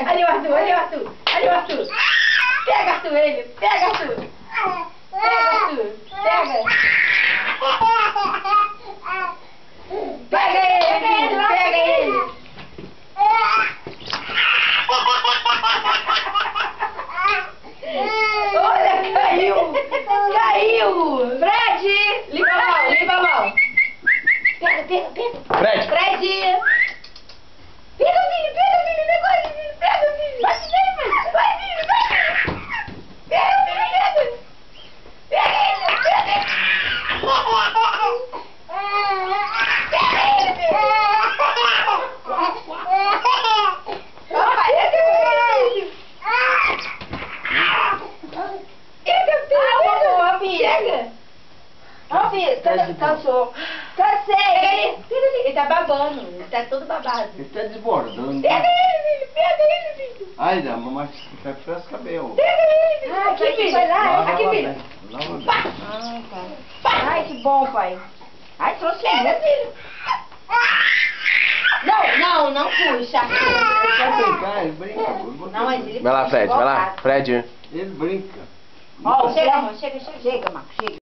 Ali o Arthur, ali o Arthur, ali o Arthur. Pega, Arthur, ele. Pega, Arthur. Pega, Arthur. Pega. Pega ele, pega ele. Olha, caiu. Caiu. Fred. Limpa a mão, limpa a mão. Pega, pega, pega. Fred. Fred. Pega o filho, pega o filho, pega o filho. Vai, filho. Vai, filho, vai. Pega o filho, pega. Pega ele, pega ele. Pega ele, filho. Papai, esse é o filho. Pega, filho. Chega. Ó, filho, cansou. Cansei. Ele tá babando. Ele tá todo babado. Ele tá desbordando. Pega ele, filho. Pega ele, filho. Ai, dá, mamãe, vai ficar os cabelos. Pega ele, filho. Aqui, filho. Vai lá. Aqui, filho. Lava bem. Ah, tá. Ai, que bom, pai. Ai, trouxe ele, filho. Não puxa. Vai brincar, ele brinca. Não, mas ele Vai lá, Fred, vai lá. Fred. Ele brinca. Ó, chega, Marco, chega.